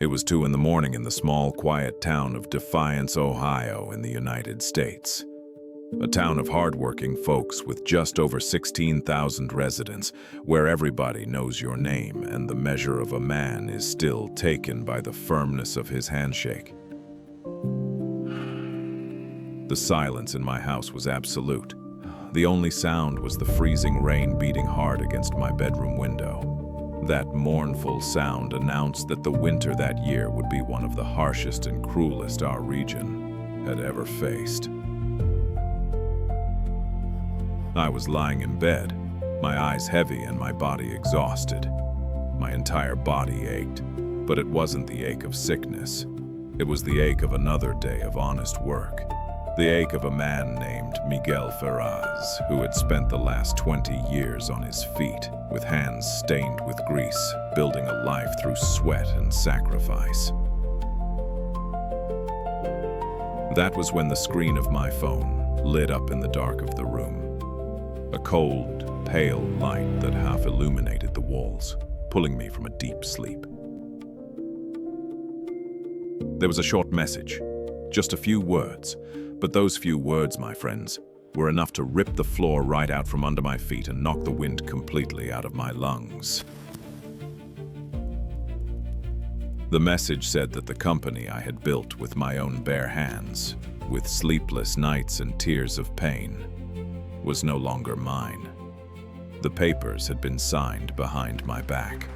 It was 2 in the morning in the small, quiet town of Defiance, Ohio, in the United States. A town of hardworking folks with just over 16,000 residents, where everybody knows your name and the measure of a man is still taken by the firmness of his handshake. The silence in my house was absolute. The only sound was the freezing rain beating hard against my bedroom window. That mournful sound announced that the winter that year would be one of the harshest and cruelest our region had ever faced. I was lying in bed, my eyes heavy and my body exhausted. My entire body ached, but it wasn't the ache of sickness. It was the ache of another day of honest work. The ache of a man named Miguel Ferraz, who had spent the last 20 years on his feet, with hands stained with grease, building a life through sweat and sacrifice. That was when the screen of my phone lit up in the dark of the room. A cold, pale light that half illuminated the walls, pulling me from a deep sleep. There was a short message, just a few words, but those few words, my friends, were enough to rip the floor right out from under my feet and knock the wind completely out of my lungs. The message said that the company I had built with my own bare hands, with sleepless nights and tears of pain, was no longer mine. The papers had been signed behind my back.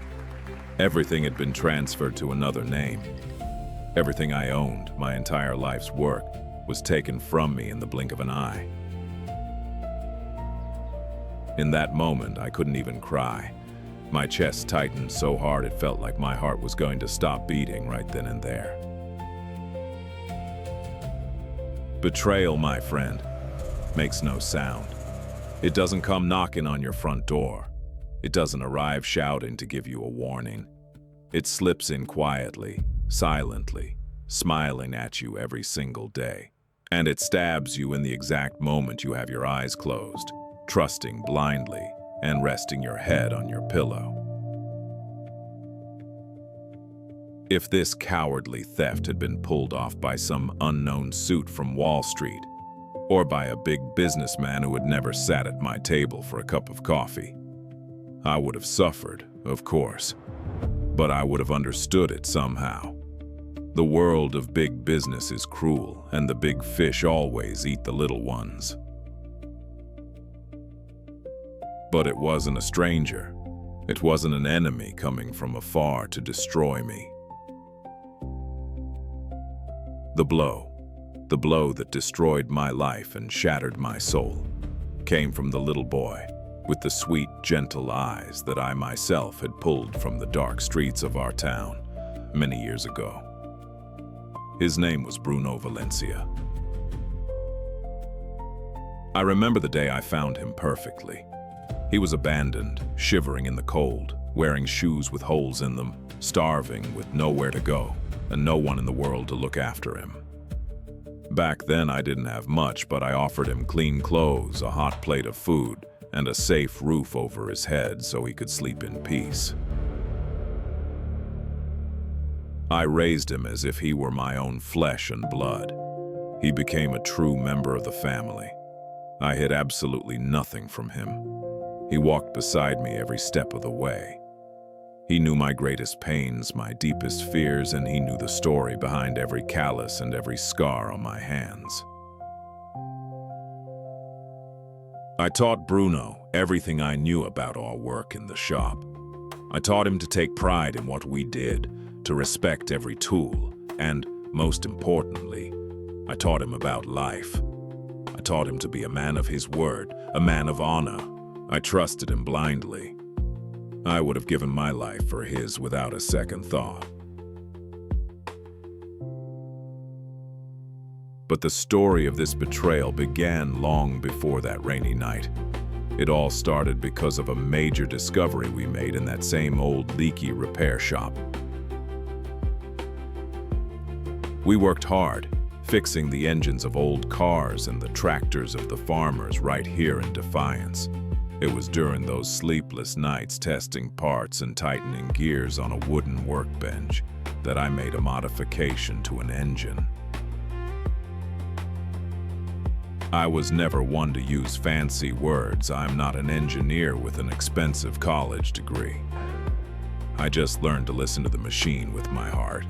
Everything had been transferred to another name. Everything I owned, my entire life's work, was taken from me in the blink of an eye. In that moment, I couldn't even cry. My chest tightened so hard it felt like my heart was going to stop beating right then and there. Betrayal, my friend, makes no sound. It doesn't come knocking on your front door. It doesn't arrive shouting to give you a warning. It slips in quietly, silently, smiling at you every single day. And it stabs you in the exact moment you have your eyes closed, trusting blindly and resting your head on your pillow. If this cowardly theft had been pulled off by some unknown suit from Wall Street, or by a big businessman who had never sat at my table for a cup of coffee, I would have suffered, of course, but I would have understood it somehow. The world of big business is cruel, and the big fish always eat the little ones. But it wasn't a stranger. It wasn't an enemy coming from afar to destroy me. The blow that destroyed my life and shattered my soul, came from the little boy with the sweet, gentle eyes that I myself had pulled from the dark streets of our town many years ago. His name was Bruno Valencia. I remember the day I found him perfectly. He was abandoned, shivering in the cold, wearing shoes with holes in them, starving with nowhere to go, and no one in the world to look after him. Back then I didn't have much, but I offered him clean clothes, a hot plate of food, and a safe roof over his head so he could sleep in peace. I raised him as if he were my own flesh and blood. He became a true member of the family. I hid absolutely nothing from him. He walked beside me every step of the way. He knew my greatest pains, my deepest fears, and he knew the story behind every callus and every scar on my hands. I taught Bruno everything I knew about our work in the shop. I taught him to take pride in what we did, to respect every tool, and, most importantly, I taught him about life. I taught him to be a man of his word, a man of honor. I trusted him blindly. I would have given my life for his without a second thought. But the story of this betrayal began long before that rainy night. It all started because of a major discovery we made in that same old leaky repair shop. We worked hard, fixing the engines of old cars and the tractors of the farmers right here in Defiance. It was during those sleepless nights testing parts and tightening gears on a wooden workbench that I made a modification to an engine. I was never one to use fancy words. I'm not an engineer with an expensive college degree. I just learned to listen to the machine with my heart.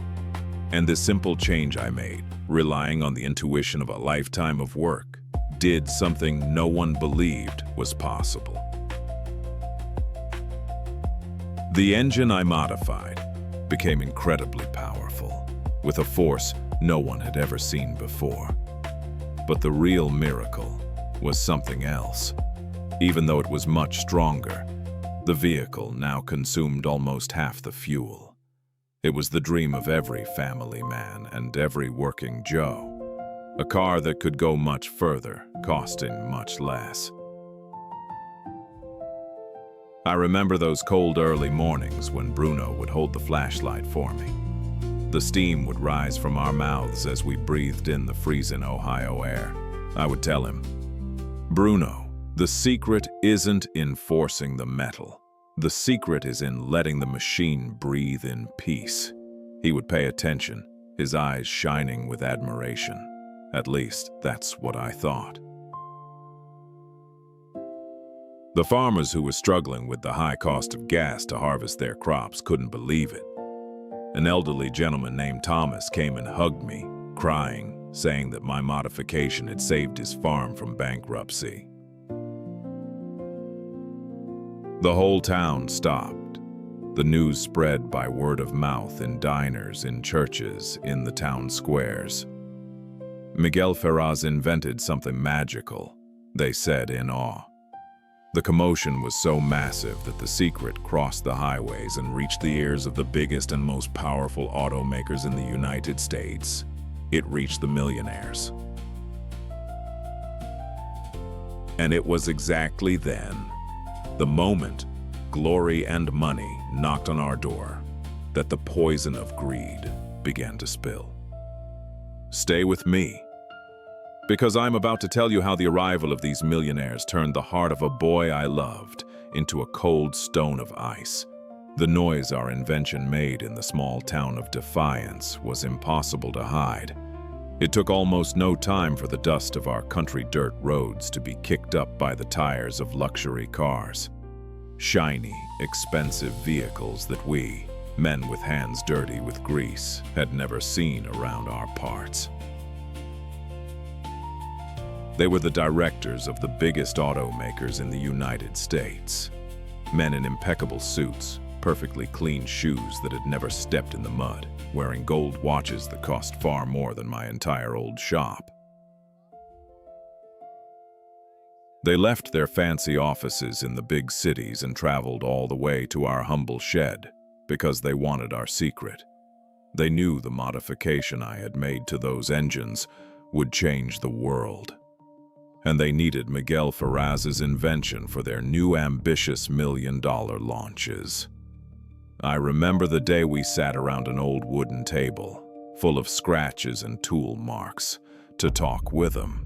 And this simple change I made, relying on the intuition of a lifetime of work, did something no one believed was possible. The engine I modified became incredibly powerful, with a force no one had ever seen before. But the real miracle was something else. Even though it was much stronger, the vehicle now consumed almost half the fuel. It was the dream of every family man and every working Joe. A car that could go much further, costing much less. I remember those cold early mornings when Bruno would hold the flashlight for me. The steam would rise from our mouths as we breathed in the freezing Ohio air. I would tell him, "Bruno, the secret isn't in forcing the metal. The secret is in letting the machine breathe in peace." He would pay attention, his eyes shining with admiration. At least, that's what I thought. The farmers who were struggling with the high cost of gas to harvest their crops couldn't believe it. An elderly gentleman named Thomas came and hugged me, crying, saying that my modification had saved his farm from bankruptcy. The whole town stopped. The news spread by word of mouth in diners, in churches, in the town squares. Miguel Ferraz invented something magical, they said in awe. The commotion was so massive that the secret crossed the highways and reached the ears of the biggest and most powerful automakers in the United States. It reached the millionaires. And it was exactly then, the moment glory and money knocked on our door, that the poison of greed began to spill. Stay with me, because I'm about to tell you how the arrival of these millionaires turned the heart of a boy I loved into a cold stone of ice. The noise our invention made in the small town of Defiance was impossible to hide. It took almost no time for the dust of our country dirt roads to be kicked up by the tires of luxury cars. Shiny, expensive vehicles that we, men with hands dirty with grease, had never seen around our parts. They were the directors of the biggest automakers in the United States. Men in impeccable suits, perfectly clean shoes that had never stepped in the mud, wearing gold watches that cost far more than my entire old shop. They left their fancy offices in the big cities and traveled all the way to our humble shed because they wanted our secret. They knew the modification I had made to those engines would change the world. And they needed Miguel Ferraz's invention for their new ambitious million-dollar launches. I remember the day we sat around an old wooden table, full of scratches and tool marks, to talk with them.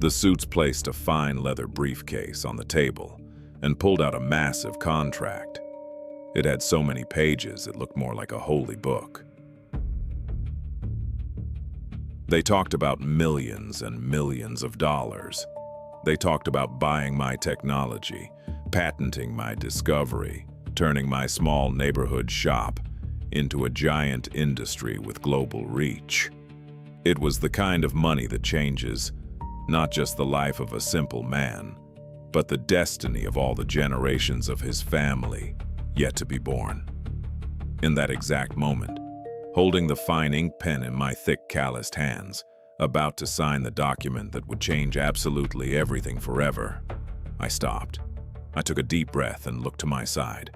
The suits placed a fine leather briefcase on the table and pulled out a massive contract. It had so many pages it looked more like a holy book. They talked about millions and millions of dollars. They talked about buying my technology, patenting my discovery, turning my small neighborhood shop into a giant industry with global reach. It was the kind of money that changes not just the life of a simple man, but the destiny of all the generations of his family yet to be born. In that exact moment, holding the fine ink pen in my thick, calloused hands, about to sign the document that would change absolutely everything forever, I stopped. I took a deep breath and looked to my side.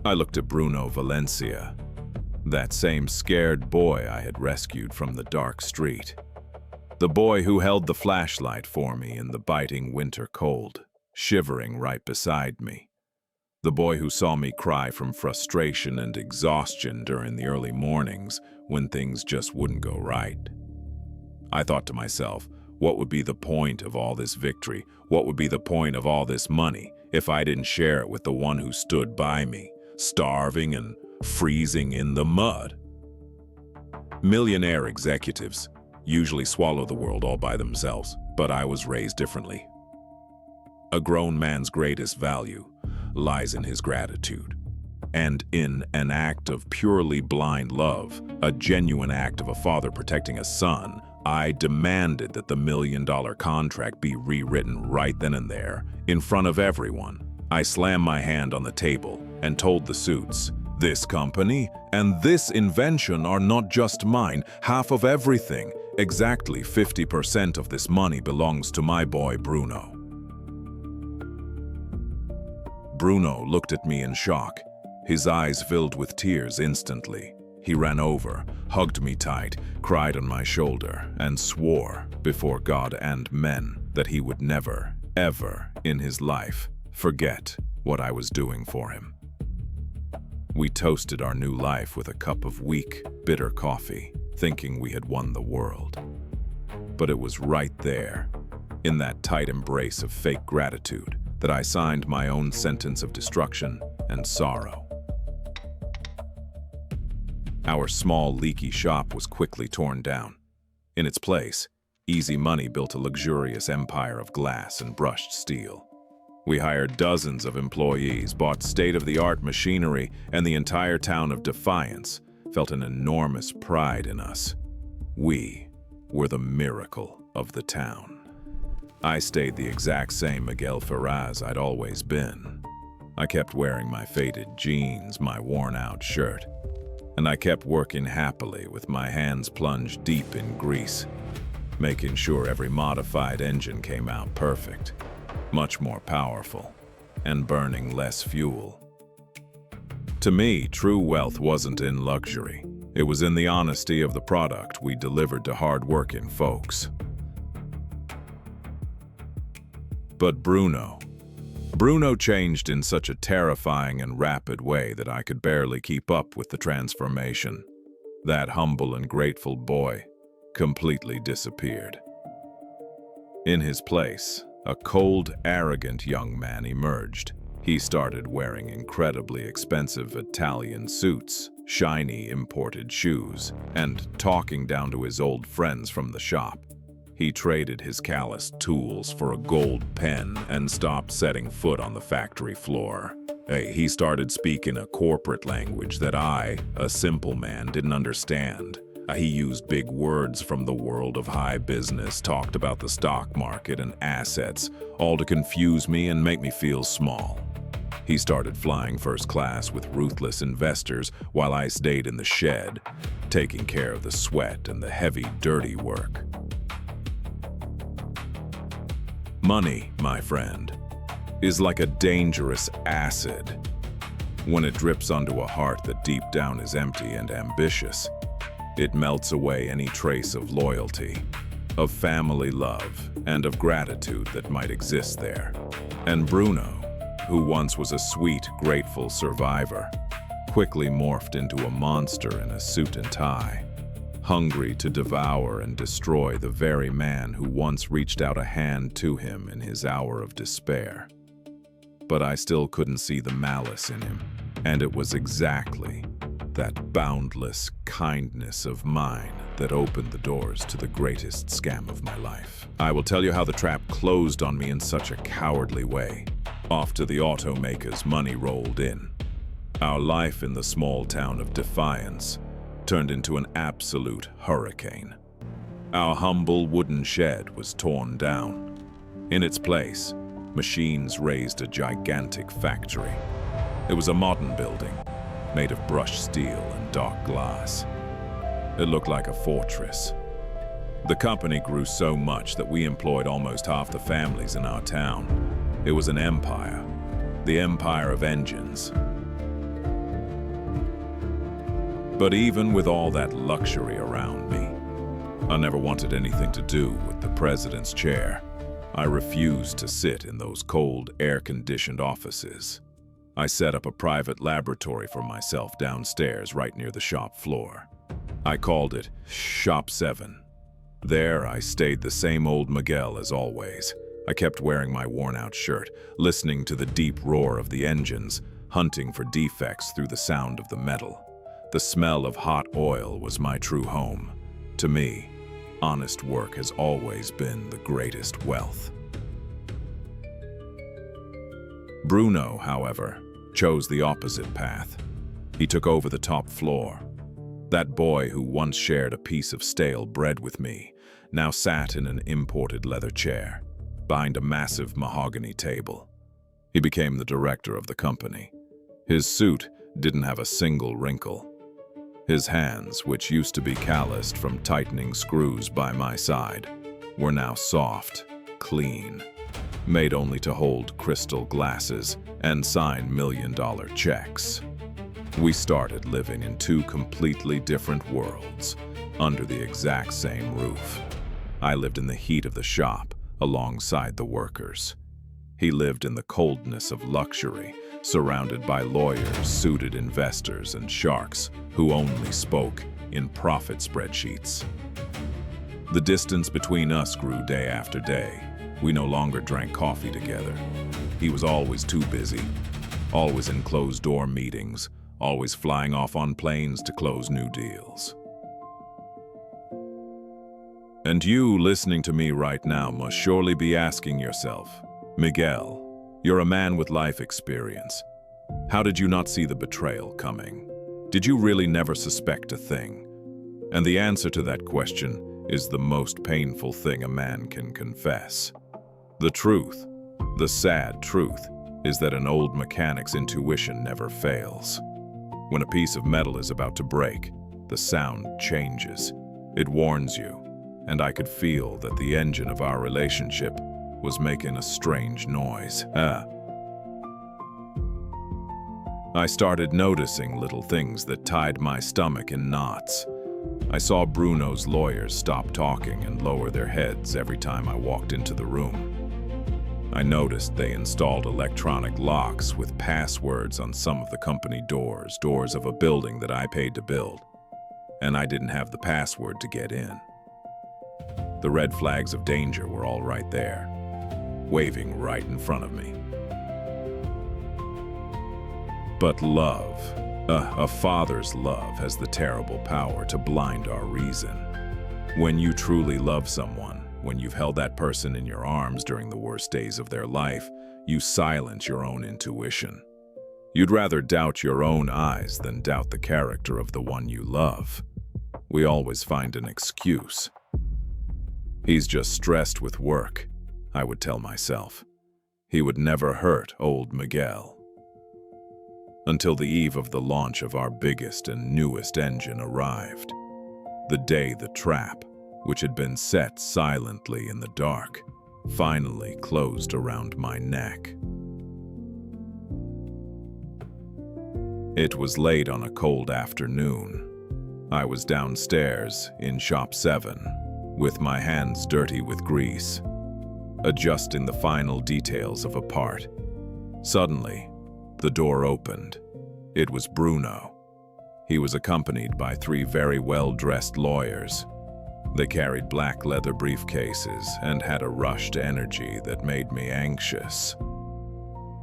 I looked at Bruno Valencia, that same scared boy I had rescued from the dark street. The boy who held the flashlight for me in the biting winter cold, shivering right beside me. The boy who saw me cry from frustration and exhaustion during the early mornings when things just wouldn't go right. I thought to myself, what would be the point of all this victory? What would be the point of all this money if I didn't share it with the one who stood by me, starving and freezing in the mud. Millionaire executives usually swallow the world all by themselves, but I was raised differently. A grown man's greatest value lies in his gratitude. And in an act of purely blind love, a genuine act of a father protecting a son, I demanded that the $1 million contract be rewritten right then and there, in front of everyone. I slammed my hand on the table and told the suits, "This company and this invention are not just mine, half of everything. Exactly 50% of this money belongs to my boy Bruno." Bruno looked at me in shock. His eyes filled with tears instantly. He ran over, hugged me tight, cried on my shoulder, and swore before God and men that he would never, ever in his life forget what I was doing for him. We toasted our new life with a cup of weak, bitter coffee, thinking we had won the world. But it was right there, in that tight embrace of fake gratitude, that I signed my own sentence of destruction and sorrow. Our small, leaky shop was quickly torn down. In its place, Easy Money built a luxurious empire of glass and brushed steel. We hired dozens of employees, bought state-of-the-art machinery, and the entire town of Defiance felt an enormous pride in us. We were the miracle of the town. I stayed the exact same Miguel Ferraz I'd always been. I kept wearing my faded jeans, my worn-out shirt, and I kept working happily with my hands plunged deep in grease, making sure every modified engine came out perfect, much more powerful, and burning less fuel. To me, true wealth wasn't in luxury. It was in the honesty of the product we delivered to hard-working folks. But Bruno changed in such a terrifying and rapid way that I could barely keep up with the transformation. That humble and grateful boy completely disappeared. In his place, a cold, arrogant young man emerged. He started wearing incredibly expensive Italian suits, shiny imported shoes, and talking down to his old friends from the shop. He traded his calloused tools for a gold pen and stopped setting foot on the factory floor. He started speaking a corporate language that I, a simple man, didn't understand. He used big words from the world of high business, talked about the stock market and assets, all to confuse me and make me feel small. He started flying first class with ruthless investors while I stayed in the shed, taking care of the sweat and the heavy, dirty work. Money, my friend, is like a dangerous acid. When it drips onto a heart that deep down is empty and ambitious, it melts away any trace of loyalty, of family love, and of gratitude that might exist there. And Bruno, who once was a sweet, grateful survivor, quickly morphed into a monster in a suit and tie, hungry to devour and destroy the very man who once reached out a hand to him in his hour of despair. But I still couldn't see the malice in him, and it was exactly that boundless kindness of mine that opened the doors to the greatest scam of my life. I will tell you how the trap closed on me in such a cowardly way. Off to the automakers, money rolled in. Our life in the small town of Defiance turned into an absolute hurricane. Our humble wooden shed was torn down. In its place, machines raised a gigantic factory. It was a modern building, made of brushed steel and dark glass. It looked like a fortress. The company grew so much that we employed almost half the families in our town. It was an empire, the empire of engines. But even with all that luxury around me, I never wanted anything to do with the president's chair. I refused to sit in those cold, air-conditioned offices. I set up a private laboratory for myself downstairs right near the shop floor. I called it Shop 7. There, I stayed the same old Miguel as always. I kept wearing my worn-out shirt, listening to the deep roar of the engines, hunting for defects through the sound of the metal. The smell of hot oil was my true home. To me, honest work has always been the greatest wealth. Bruno, however, chose the opposite path. He took over the top floor. That boy who once shared a piece of stale bread with me now sat in an imported leather chair, behind a massive mahogany table. He became the director of the company. His suit didn't have a single wrinkle. His hands, which used to be calloused from tightening screws by my side, were now soft, clean, made only to hold crystal glasses and sign million-dollar checks. We started living in two completely different worlds, under the exact same roof. I lived in the heat of the shop, alongside the workers. He lived in the coldness of luxury, surrounded by lawyers, suited investors, and sharks who only spoke in profit spreadsheets. The distance between us grew day after day. We no longer drank coffee together. He was always too busy, always in closed-door meetings, always flying off on planes to close new deals. And you, listening to me right now, must surely be asking yourself, Miguel, you're a man with life experience. How did you not see the betrayal coming? Did you really never suspect a thing? And the answer to that question is the most painful thing a man can confess. The truth, the sad truth, is that an old mechanic's intuition never fails. When a piece of metal is about to break, the sound changes. It warns you, and I could feel that the engine of our relationship was making a strange noise. I started noticing little things that tied my stomach in knots. I saw Bruno's lawyers stop talking and lower their heads every time I walked into the room. I noticed they installed electronic locks with passwords on some of the company doors of a building that I paid to build, and I didn't have the password to get in. The red flags of danger were all right there, waving right in front of me. But love, a father's love, has the terrible power to blind our reason. When you truly love someone, when you've held that person in your arms during the worst days of their life, you silence your own intuition. You'd rather doubt your own eyes than doubt the character of the one you love. We always find an excuse. He's just stressed with work, I would tell myself. He would never hurt old Miguel. Until the eve of the launch of our biggest and newest engine arrived. The day the trap, which had been set silently in the dark, finally closed around my neck. It was late on a cold afternoon. I was downstairs in Shop 7, with my hands dirty with grease, adjusting the final details of a part. Suddenly, the door opened. It was Bruno. He was accompanied by 3 very well-dressed lawyers. They carried black leather briefcases and had a rushed energy that made me anxious.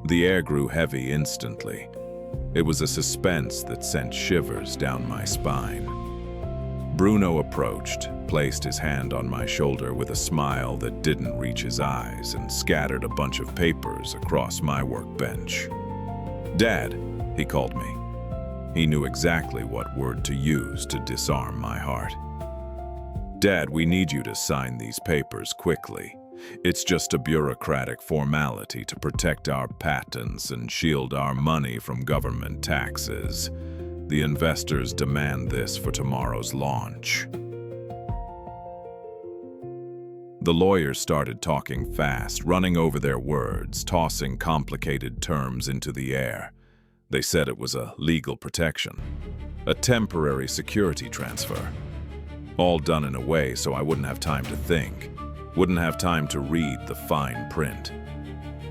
The air grew heavy instantly. It was a suspense that sent shivers down my spine. Bruno approached, placed his hand on my shoulder with a smile that didn't reach his eyes, and scattered a bunch of papers across my workbench. "Dad," he called me. He knew exactly what word to use to disarm my heart. "Dad, we need you to sign these papers quickly. It's just a bureaucratic formality to protect our patents and shield our money from government taxes. The investors demand this for tomorrow's launch." The lawyers started talking fast, running over their words, tossing complicated terms into the air. They said it was a legal protection, a temporary security transfer. All done in a way so I wouldn't have time to think, wouldn't have time to read the fine print.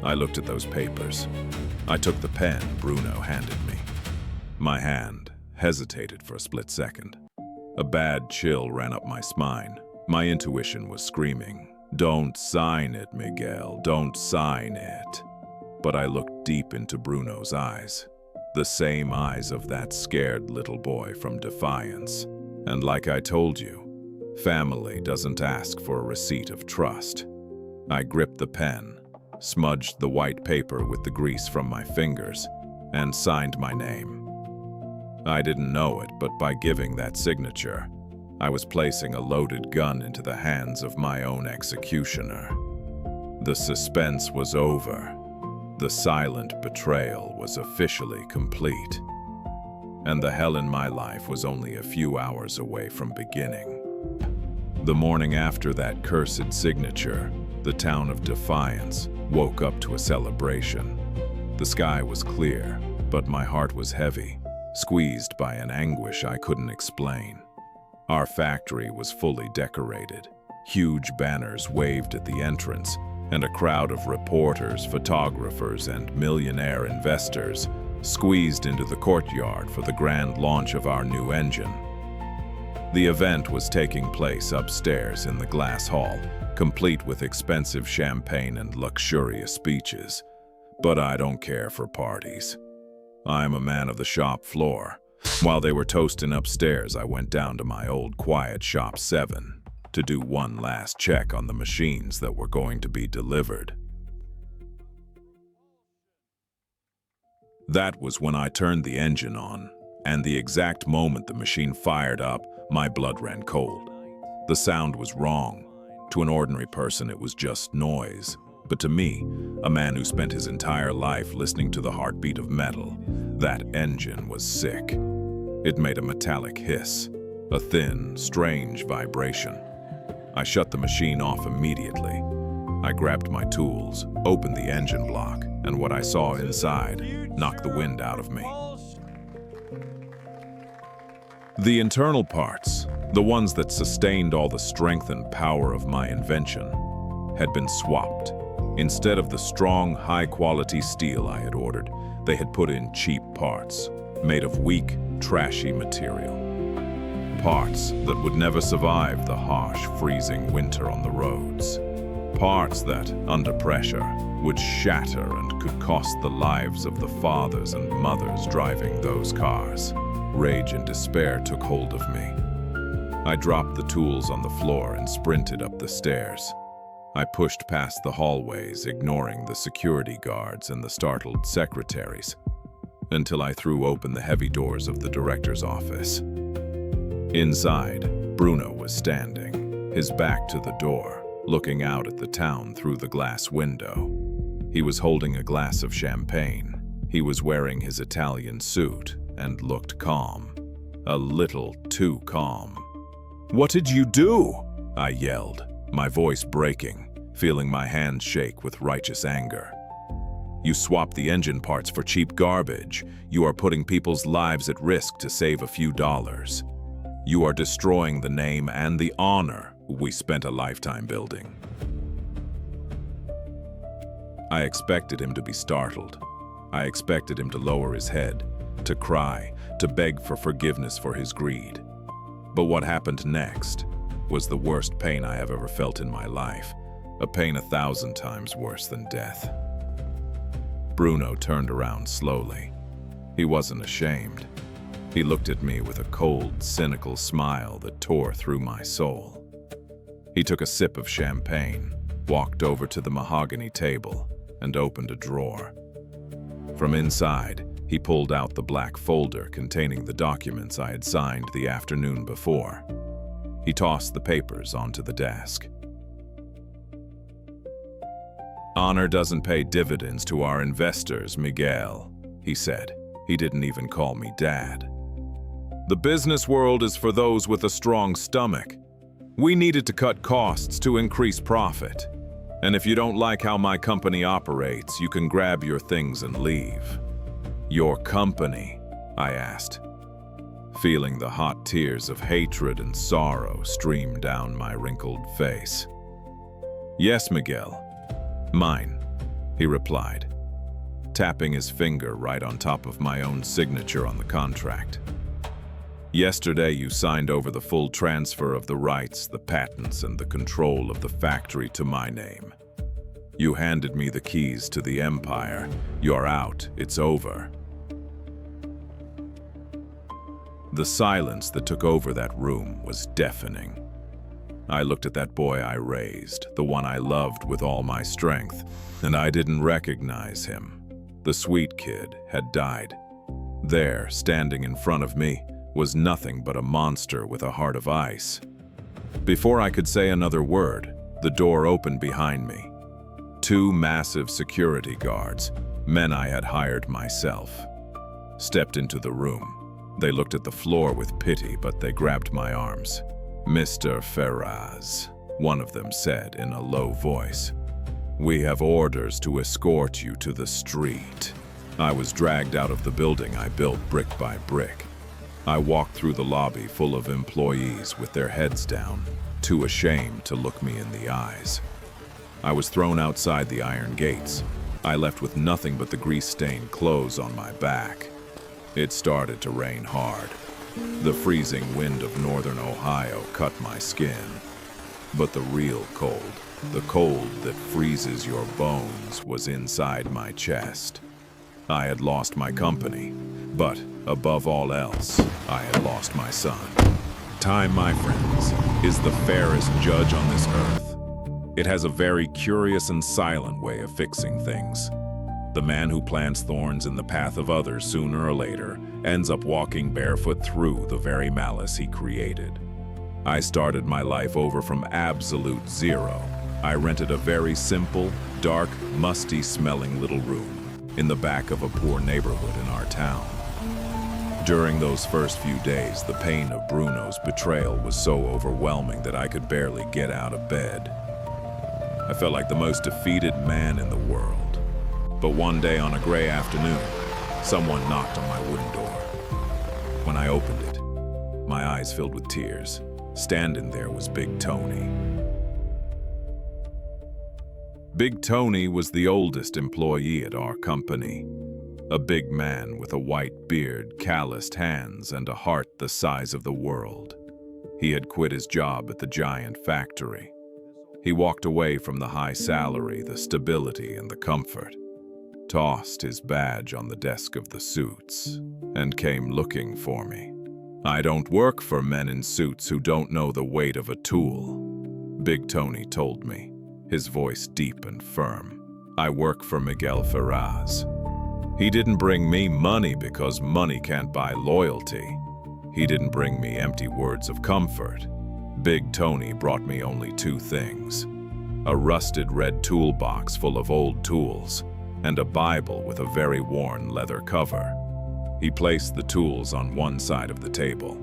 I looked at those papers. I took the pen Bruno handed me. My hand hesitated for a split second. A bad chill ran up my spine. My intuition was screaming, "Don't sign it, Miguel, don't sign it." But I looked deep into Bruno's eyes. The same eyes of that scared little boy from Defiance. And like I told you, family doesn't ask for a receipt of trust. I gripped the pen, smudged the white paper with the grease from my fingers, and signed my name. I didn't know it, but by giving that signature, I was placing a loaded gun into the hands of my own executioner. The suspense was over. The silent betrayal was officially complete. And the hell in my life was only a few hours away from beginning. The morning after that cursed signature, the town of Defiance woke up to a celebration. The sky was clear, but my heart was heavy, squeezed by an anguish I couldn't explain. Our factory was fully decorated. Huge banners waved at the entrance, and a crowd of reporters, photographers, and millionaire investors squeezed into the courtyard for the grand launch of our new engine. The event was taking place upstairs in the glass hall, complete with expensive champagne and luxurious speeches. But I don't care for parties. I'm a man of the shop floor. While they were toasting upstairs, I went down to my old quiet shop 7 to do one last check on the machines that were going to be delivered. That was when I turned the engine on, and the exact moment the machine fired up, my blood ran cold. The sound was wrong. To an ordinary person, it was just noise. But to me, a man who spent his entire life listening to the heartbeat of metal, that engine was sick. It made a metallic hiss, a thin, strange vibration. I shut the machine off immediately. I grabbed my tools, opened the engine block, and what I saw inside knocked the wind out of me. The internal parts, the ones that sustained all the strength and power of my invention, had been swapped. Instead of the strong, high-quality steel I had ordered, they had put in cheap parts, made of weak, trashy material. Parts that would never survive the harsh, freezing winter on the roads. Parts that, under pressure, would shatter and could cost the lives of the fathers and mothers driving those cars. Rage and despair took hold of me. I dropped the tools on the floor and sprinted up the stairs. I pushed past the hallways, ignoring the security guards and the startled secretaries, until I threw open the heavy doors of the director's office. Inside, Bruno was standing, his back to the door, looking out at the town through the glass window. He was holding a glass of champagne. He was wearing his Italian suit and looked calm, a little too calm. "What did you do?" I yelled, my voice breaking, feeling my hands shake with righteous anger. "You swapped the engine parts for cheap garbage. You are putting people's lives at risk to save a few dollars. You are destroying the name and the honor we spent a lifetime building." I expected him to be startled. I expected him to lower his head, to cry, to beg for forgiveness for his greed. But what happened next was the worst pain I have ever felt in my life, a pain 1,000 times worse than death. Bruno turned around slowly. He wasn't ashamed. He looked at me with a cold, cynical smile that tore through my soul. He took a sip of champagne, walked over to the mahogany table, and opened a drawer. From inside, he pulled out the black folder containing the documents I had signed the afternoon before. He tossed the papers onto the desk. "Honor doesn't pay dividends to our investors, Miguel," he said. He didn't even call me Dad. "The business world is for those with a strong stomach. We needed to cut costs to increase profit. And if you don't like how my company operates, you can grab your things and leave." "Your company?" I asked, feeling the hot tears of hatred and sorrow stream down my wrinkled face. "Yes, Miguel. Mine," he replied, tapping his finger right on top of my own signature on the contract. "Yesterday you signed over the full transfer of the rights, the patents, and the control of the factory to my name. You handed me the keys to the empire. You're out. It's over." The silence that took over that room was deafening. I looked at that boy I raised, the one I loved with all my strength, and I didn't recognize him. The sweet kid had died. There, standing in front of me, was nothing but a monster with a heart of ice. Before I could say another word, the door opened behind me. 2 massive security guards, men I had hired myself, stepped into the room. They looked at the floor with pity, but they grabbed my arms. "Mr. Ferraz," one of them said in a low voice, "we have orders to escort you to the street." I was dragged out of the building I built brick by brick. I walked through the lobby full of employees with their heads down, too ashamed to look me in the eyes. I was thrown outside the iron gates. I left with nothing but the grease-stained clothes on my back. It started to rain hard. The freezing wind of northern Ohio cut my skin. But the real cold, the cold that freezes your bones, was inside my chest. I had lost my company, but above all else, I had lost my son. Time, my friends, is the fairest judge on this earth. It has a very curious and silent way of fixing things. The man who plants thorns in the path of others sooner or later ends up walking barefoot through the very malice he created. I started my life over from absolute zero. I rented a very simple, dark, musty-smelling little room in the back of a poor neighborhood in our town. During those first few days, the pain of Bruno's betrayal was so overwhelming that I could barely get out of bed. I felt like the most defeated man in the world. But one day on a gray afternoon, someone knocked on my wooden door. When I opened it, my eyes filled with tears. Standing there was Big Tony. Big Tony was the oldest employee at our company. A big man with a white beard, calloused hands, and a heart the size of the world. He had quit his job at the giant factory. He walked away from the high salary, the stability, and the comfort, tossed his badge on the desk of the suits, and came looking for me. "I don't work for men in suits who don't know the weight of a tool," Big Tony told me, his voice deep and firm. "I work for Miguel Ferraz. He didn't bring me money because money can't buy loyalty. He didn't bring me empty words of comfort. Big Tony brought me only 2 things: a rusted red toolbox full of old tools, and a Bible with a very worn leather cover. He placed the tools on one side of the table,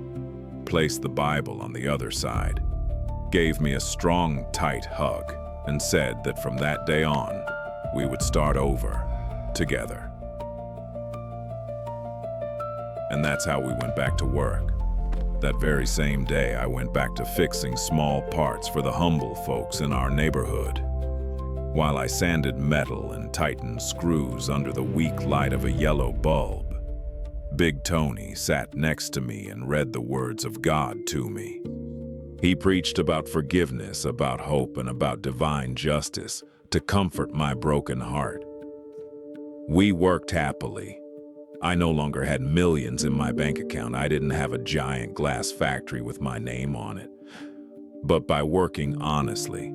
placed the Bible on the other side, gave me a strong, tight hug, and said that from that day on, we would start over, together. And that's how we went back to work. That very same day, I went back to fixing small parts for the humble folks in our neighborhood. While I sanded metal and tightened screws under the weak light of a yellow bulb, Big Tony sat next to me and read the words of God to me. He preached about forgiveness, about hope, and about divine justice to comfort my broken heart. We worked happily. I no longer had millions in my bank account. I didn't have a giant glass factory with my name on it. But by working honestly,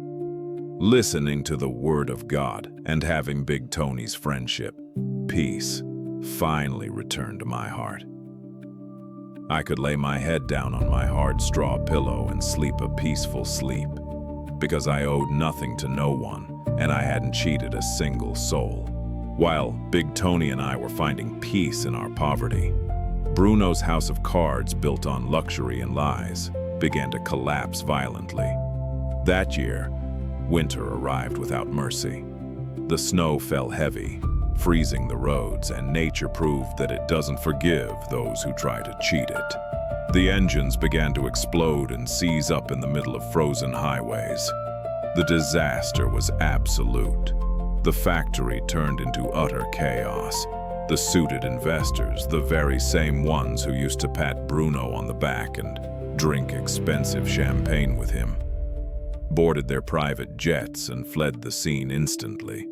listening to the Word of God, and having Big Tony's friendship, peace finally returned to my heart. I could lay my head down on my hard straw pillow and sleep a peaceful sleep, because I owed nothing to no one, and I hadn't cheated a single soul. While Big Tony and I were finding peace in our poverty, Bruno's house of cards, built on luxury and lies, began to collapse violently. That year, winter arrived without mercy. The snow fell heavy, freezing the roads, and nature proved that it doesn't forgive those who try to cheat it. The engines began to explode and seize up in the middle of frozen highways. The disaster was absolute. The factory turned into utter chaos. The suited investors, the very same ones who used to pat Bruno on the back and drink expensive champagne with him, boarded their private jets and fled the scene instantly,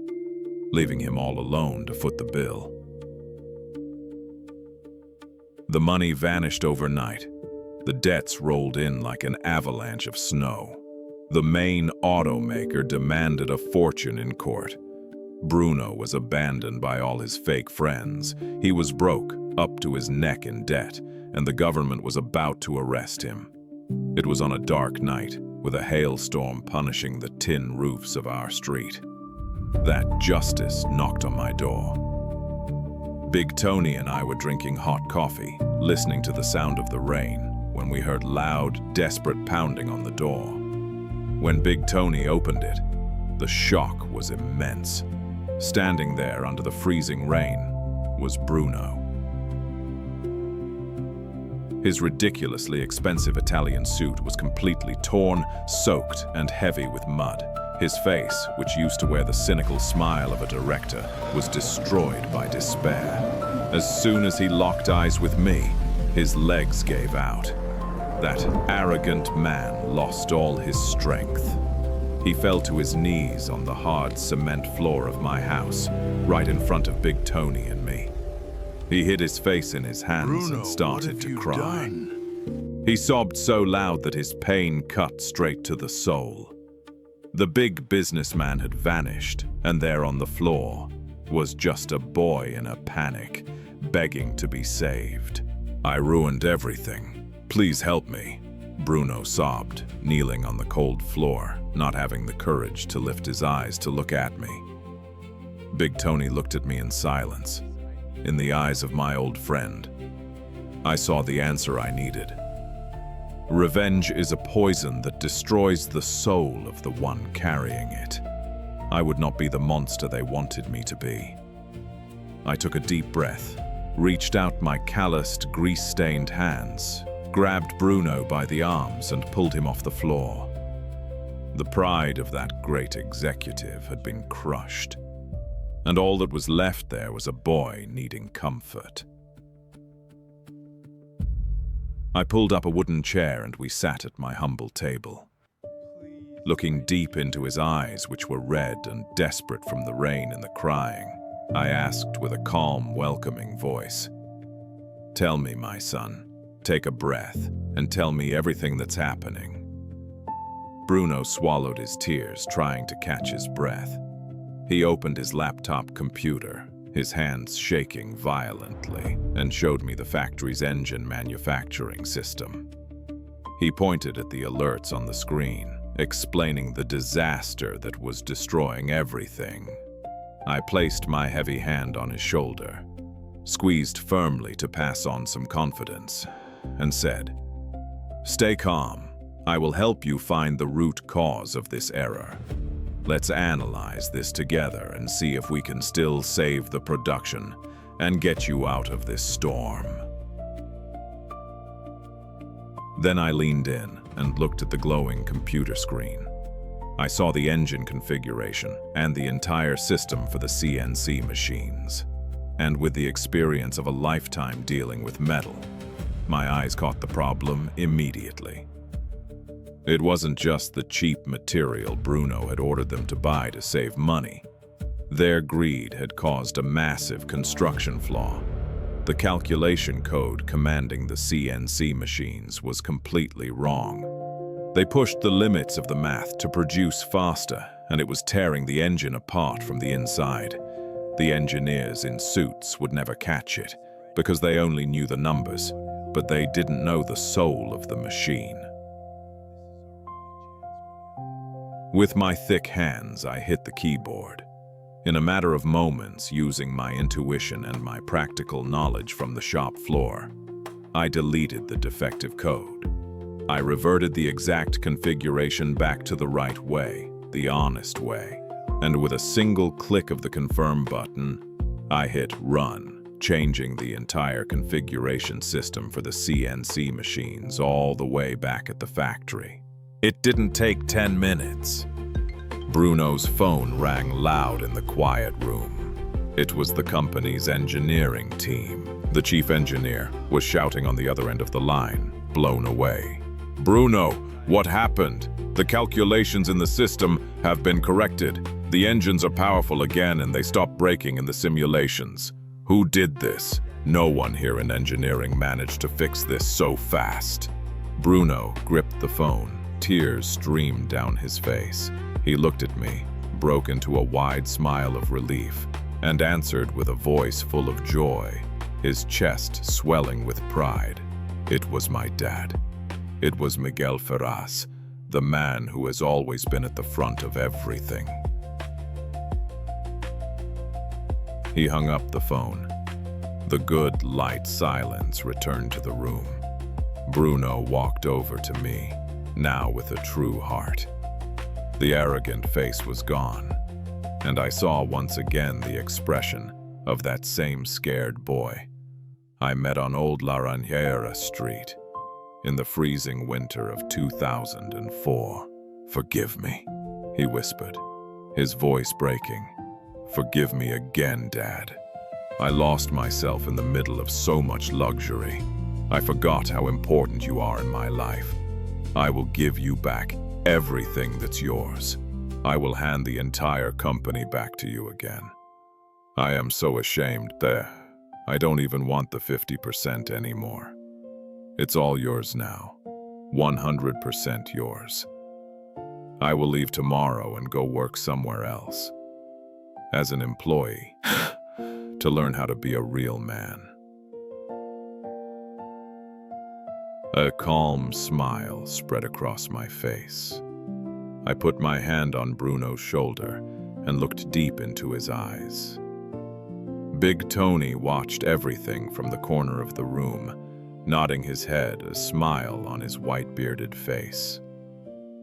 leaving him all alone to foot the bill. The money vanished overnight. The debts rolled in like an avalanche of snow. The main automaker demanded a fortune in court. Bruno was abandoned by all his fake friends. He was broke, up to his neck in debt, and the government was about to arrest him. It was on a dark night, with a hailstorm punishing the tin roofs of our street. That justice knocked on my door. Big Tony and I were drinking hot coffee, listening to the sound of the rain, when we heard loud, desperate pounding on the door. When Big Tony opened it, the shock was immense. Standing there under the freezing rain was Bruno. His ridiculously expensive Italian suit was completely torn, soaked, and heavy with mud. His face, which used to wear the cynical smile of a director, was destroyed by despair. As soon as he locked eyes with me, his legs gave out. That arrogant man lost all his strength. He fell to his knees on the hard cement floor of my house, right in front of Big Tony and me. He hid his face in his hands and started to cry. He sobbed so loud that his pain cut straight to the soul. The big businessman had vanished, and there on the floor was just a boy in a panic, begging to be saved. "I ruined everything. Please help me," Bruno sobbed, kneeling on the cold floor, not having the courage to lift his eyes to look at me. Big Tony looked at me in silence. In the eyes of my old friend, I saw the answer I needed. Revenge is a poison that destroys the soul of the one carrying it. I would not be the monster they wanted me to be. I took a deep breath, reached out my calloused, grease-stained hands, grabbed Bruno by the arms and pulled him off the floor. The pride of that great executive had been crushed, and all that was left there was a boy needing comfort. I pulled up a wooden chair and we sat at my humble table. Looking deep into his eyes, which were red and desperate from the rain and the crying, I asked with a calm, welcoming voice, "Tell me, my son, take a breath, and tell me everything that's happening." Bruno swallowed his tears, trying to catch his breath. He opened his laptop computer, his hands shaking violently, and showed me the factory's engine manufacturing system. He pointed at the alerts on the screen, explaining the disaster that was destroying everything. I placed my heavy hand on his shoulder, squeezed firmly to pass on some confidence, and said, "Stay calm. I will help you find the root cause of this error. Let's analyze this together and see if we can still save the production and get you out of this storm." Then I leaned in and looked at the glowing computer screen. I saw the engine configuration and the entire system for the CNC machines. And with the experience of a lifetime dealing with metal, my eyes caught the problem immediately. It wasn't just the cheap material Bruno had ordered them to buy to save money. Their greed had caused a massive construction flaw. The calculation code commanding the CNC machines was completely wrong. They pushed the limits of the math to produce faster, and it was tearing the engine apart from the inside. The engineers in suits would never catch it, because they only knew the numbers, but they didn't know the soul of the machine. With my thick hands, I hit the keyboard. In a matter of moments, using my intuition and my practical knowledge from the shop floor, I deleted the defective code. I reverted the exact configuration back to the right way, the honest way, and with a single click of the confirm button, I hit run, changing the entire configuration system for the CNC machines all the way back at the factory. It didn't take 10 minutes. Bruno's phone rang loud in the quiet room. It was the company's engineering team. The chief engineer was shouting on the other end of the line, blown away. "Bruno, what happened? The calculations in the system have been corrected. The engines are powerful again and they stopped breaking in the simulations. Who did this?" No one here in engineering managed to fix this so fast. Bruno gripped the phone. Tears streamed down his face. He looked at me, broke into a wide smile of relief, and answered with a voice full of joy, his chest swelling with pride. It was my dad. It was Miguel Ferraz, the man who has always been at the front of everything. He hung up the phone. The good, light silence returned to the room. Bruno walked over to me, now with a true heart. The arrogant face was gone, and I saw once again the expression of that same scared boy I met on Old Laranjera Street in the freezing winter of 2004. "Forgive me," he whispered, his voice breaking. "Forgive me again, Dad. I lost myself in the middle of so much luxury. I forgot how important you are in my life. I will give you back everything that's yours. I will hand the entire company back to you again. I am so ashamed that I don't even want the 50% anymore. It's all yours now, 100% yours. I will leave tomorrow and go work somewhere else, as an employee, to learn how to be a real man." A calm smile spread across my face. I put my hand on Bruno's shoulder and looked deep into his eyes. Big Tony watched everything from the corner of the room, nodding his head, a smile on his white-bearded face.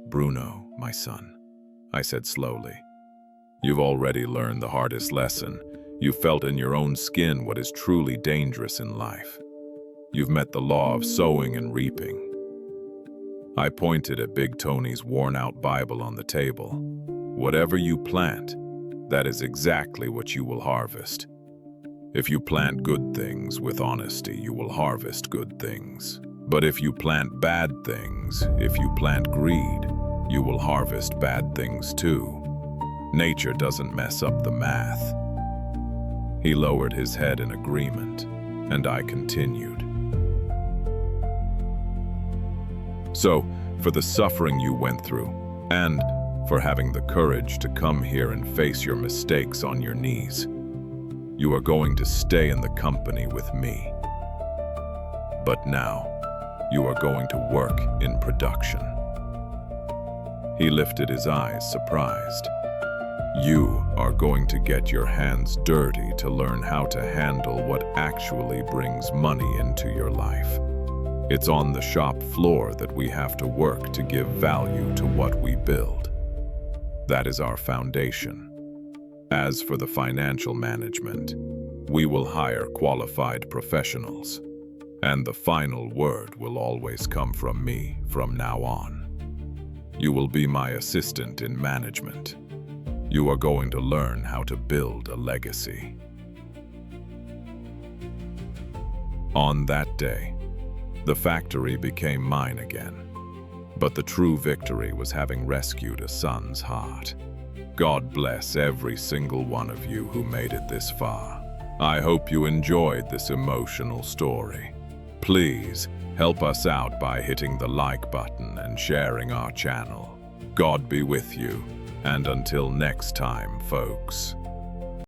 "Bruno, my son," I said slowly, "you've already learned the hardest lesson. You felt in your own skin what is truly dangerous in life. You've met the law of sowing and reaping." I pointed at Big Tony's worn-out Bible on the table. "Whatever you plant, that is exactly what you will harvest. If you plant good things with honesty, you will harvest good things. But if you plant bad things, if you plant greed, you will harvest bad things too. Nature doesn't mess up the math." He lowered his head in agreement, and I continued. "So, for the suffering you went through, and for having the courage to come here and face your mistakes on your knees, you are going to stay in the company with me. But now, you are going to work in production." He lifted his eyes, surprised. "You are going to get your hands dirty to learn how to handle what actually brings money into your life. It's on the shop floor that we have to work to give value to what we build. That is our foundation. As for the financial management, we will hire qualified professionals, and the final word will always come from me from now on. You will be my assistant in management. You are going to learn how to build a legacy." On that day, the factory became mine again, but the true victory was having rescued a son's heart. God bless every single one of you who made it this far. I hope you enjoyed this emotional story. Please help us out by hitting the like button and sharing our channel. God be with you, and until next time, folks.